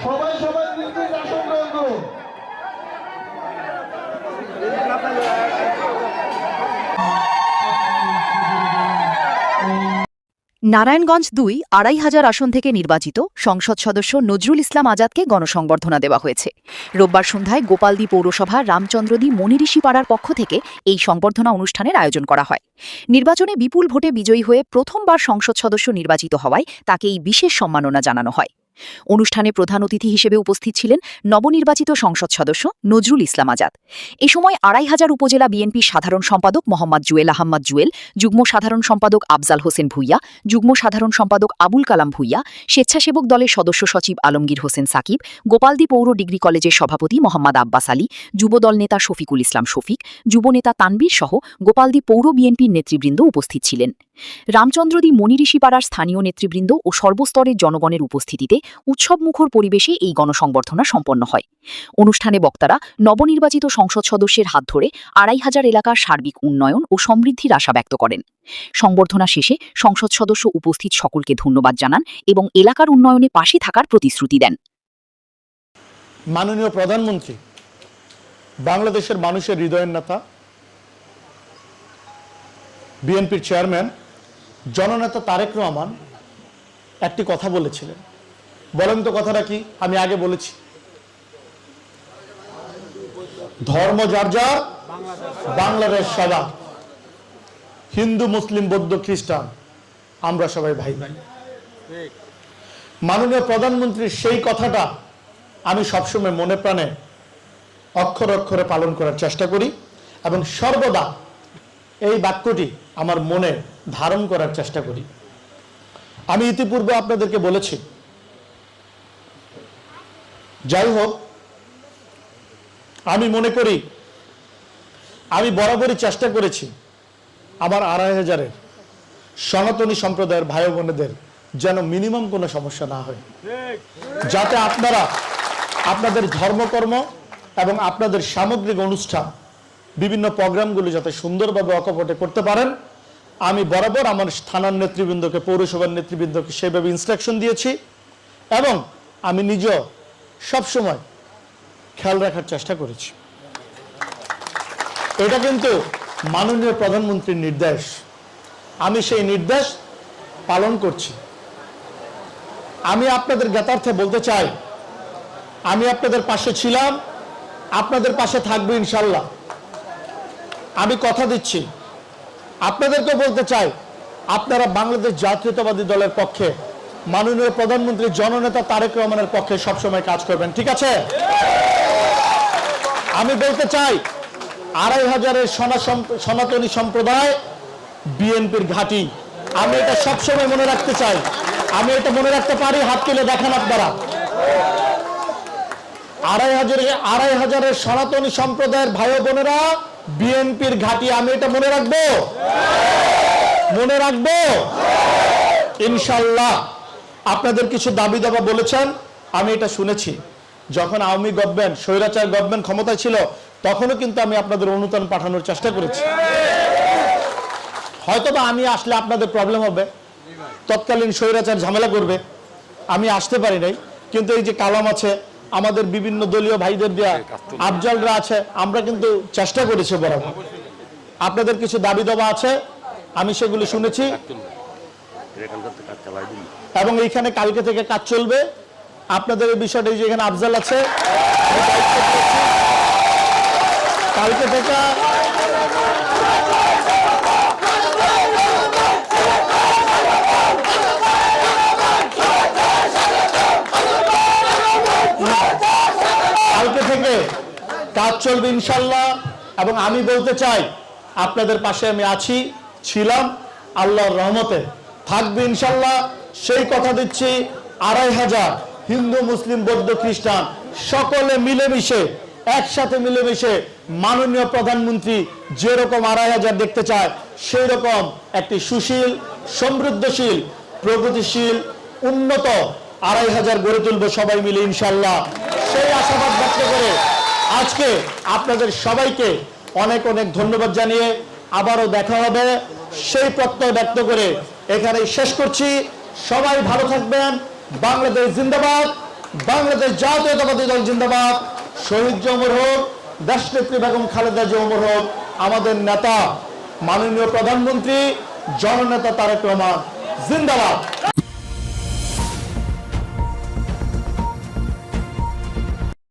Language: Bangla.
সবাই সবাই নির্দেশ আসন গ্রহণ করুন। নারায়ণগঞ্জ ২ ২,৫০০ আসন থেকে নির্বাচিত সংসদ সদস্য নজরুল ইসলাম আজাদকে গণসংবর্ধনা দেওয়া হয়েছে। রোববার সন্ধ্যায় গোপালদী পৌরসভা রামচন্দ্রদী মনিঋষি পাড়ার পক্ষ থেকে এই সংবর্ধনা অনুষ্ঠানের আয়োজন করা হয়। নির্বাচনে বিপুল ভোটে বিজয়ী হয়ে প্রথমবার সংসদ সদস্য নির্বাচিত হওয়ায় তাকে এই বিশেষ সম্মাননা জানানো হয়। অনুষ্ঠানে প্রধান অতিথি হিসেবে উপস্থিত ছিলেন নবনির্বাচিত সংসদ সদস্য নজরুল ইসলাম আজাদ। এ সময় ২৫০০ উপজেলা বিএনপির সাধারণ সম্পাদক মোহাম্মদ জুয়েল আহমদ জুয়েল, যুগ্ম সাধারণ সম্পাদক আফজাল হোসেন ভূঁইয়া, যুগ্ম সাধারণ সম্পাদক আবুল কালাম ভূঁইয়া, স্বেচ্ছাসেবক দলের সদস্য সচিব আলমগীর হোসেন সাকিব, গোপালদী পৌর ডিগ্রি কলেজের সভাপতি মোহাম্মদ আব্বাস আলী, যুবদল নেতা শফিকুল ইসলাম শফিক, যুবনেতা তানবীর সহ গোপালদী পৌর বিএনপির নেতৃবৃন্দ উপস্থিত ছিলেন। রামচন্দ্রদী মনিঋষি পাড়ার স্থানীয় নেতৃবৃন্দ ও সর্বস্তরের জনগণের উপস্থিতিতে উৎসবমুখর পরিবেশে এই গণসংবর্ধনা সম্পন্ন হয়। অনুষ্ঠানে বক্তারা নবনির্বাচিত সংসদ সদস্যের হাত ধরে ২৫০০ এলাকার সার্বিক উন্নয়ন ও সমৃদ্ধির আশা ব্যক্ত করেন। সংবর্ধনা শেষে সংসদ সদস্য উপস্থিত সকলকে ধন্যবাদ জানান এবং এলাকার উন্নয়নে পাশে থাকার প্রতিশ্রুতি দেন। মাননীয় প্রধানমন্ত্রী, বাংলাদেশের মানুষের হৃদয়ের নেতা, বিএনপির চেয়ারম্যান জননেতা তারেক রহমান একটি কথা বলেছিলেন। বলেন তো কথাটা কি? আমি আগে বলেছি, ধর্ম যার যার, বাংলাদেশ সবার। হিন্দু মুসলিম বৌদ্ধ খ্রিস্টান আমরা সবাই ভাই ভাই। মাননীয় প্রধানমন্ত্রীর সেই কথাটা আমি সবসময় মনে প্রাণে অক্ষরে অক্ষরে পালন করার চেষ্টা করি এবং সর্বদা এই বাক্যটি আমার মনে ধারণ করার চেষ্টা করি। আমি ইতিপূর্বে আপনাদেরকে বলেছি, যাই হোক, আমি মনে করি আমি বরাবরই চেষ্টা করেছি আমার ২৫০০-এর সনাতনী সম্প্রদায়ের ভাই বোনেদের যেন মিনিমাম কোনো সমস্যা না হয়, যাতে আপনারা আপনাদের ধর্মকর্ম এবং আপনাদের সামগ্রিক অনুষ্ঠান বিভিন্ন প্রোগ্রামগুলো যাতে সুন্দরভাবে অকপটে করতে পারেন। আমি বরাবর আমার থানার নেতৃবৃন্দকে, পৌরসভার নেতৃবৃন্দকে সেভাবে ইনস্ট্রাকশন দিয়েছি এবং আমি নিজেও সবসময় খেয়াল রাখার চেষ্টা করেছি। এটা কিন্তু মাননীয় প্রধানমন্ত্রীর নির্দেশ, আমি সেই নির্দেশ পালন করছি। আমি আপনাদের জ্ঞাতার্থে বলতে চাই, আমি আপনাদের পাশে ছিলাম, আপনাদের পাশে থাকবো ইনশাল্লাহ। আমি কথা দিচ্ছি, আপনাদেরকে বলতে চাই, আপনারা বাংলাদেশ জাতীয়তাবাদী দলের পক্ষে মাননীয় প্রধানমন্ত্রী জননেতা তারেক রহমানের পক্ষে সবসময় কাজ করবেন, ঠিক আছে? আমি বলতে চাই, ২৫০০-এর সনাতনী সম্প্রদায় বিএনপির ঘাঁটি। আমি এটা সবসময় মনে রাখতে চাই, আমি এটা মনে রাখতে পারি। হাত তুলে দেখান আপনারা। ২৫০০-এর সনাতনী সম্প্রদায়ের ভাই বোনেরা বিএনপির ঘাঁটি। আমি এটা মনে রাখবো, মনে রাখবো ইনশাল্লাহ। আপনাদের কিছু দাবি দাবা বলেছেন, আমি এটা শুনেছি। যখন আওয়ামী গভর্নমেন্ট, স্বৈরাচার গভর্নমেন্ট ক্ষমতায় ছিল, তখনও কিন্তু আমি আপনাদের অনুদান পাঠানোর চেষ্টা করেছি। হয়তোবা আমি আসলে আপনাদের প্রবলেম হবে, তৎকালীন স্বৈরাচার ঝামেলা করবে, আমি আসতে পারি নাই। কিন্তু এই যে কালাম আছে, আমাদের বিভিন্ন দলীয় ভাইদের দেওয়া আফজালরা আছে, আমরা কিন্তু চেষ্টা করেছি বরাবর। আপনাদের কিছু দাবি দাবা আছে, আমি সেগুলি শুনেছি এবং এইখানে কালকে থেকে কাজ চলবে। আপনাদের এই বিষয়টা, যে এখানে আফজাল আছে, কালকে থেকে কাজ চলবে ইনশাল্লাহ। এবং আমি বলতে চাই, আপনাদের পাশে আমি আছি, ছিলাম, আল্লাহর রহমতে থাকবে ইনশাল্লাহ। সেই কথা দিচ্ছি। ২৫০০ হিন্দু মুসলিম বৌদ্ধ খ্রিস্টান সকলে মিলেমিশে, একসাথে মিলেমিশে মাননীয় প্রধানমন্ত্রী যেরকম ২৫০০ দেখতে চায়, সেই রকম একটি সুশীল, সমৃদ্ধশীল, প্রগতিশীল, উন্নত ২৫০০ গড়ে তুলবে সবাই মিলে ইনশাল্লাহ। সেই আশাবাদ ব্যক্ত করে আজকে আপনাদের সবাইকে অনেক অনেক ধন্যবাদ জানিয়ে আবারও দেখা হবে সেই প্রত্যয় ব্যক্ত করে এখানেই শেষ করছি। সবাই ভালো থাকবেন। বাংলাদেশ জিন্দাবাদ, বাংলাদেশ জাতীয়তাবাদী দল জিন্দাবাদ। শহীদ জিয়া অমর হোক, দেশনেত্রী বেগম খালেদা জিয়া অমর হোক, আমাদের নেতা মাননীয় প্রধানমন্ত্রী জননেতা তারেক রহমান জিন্দাবাদ।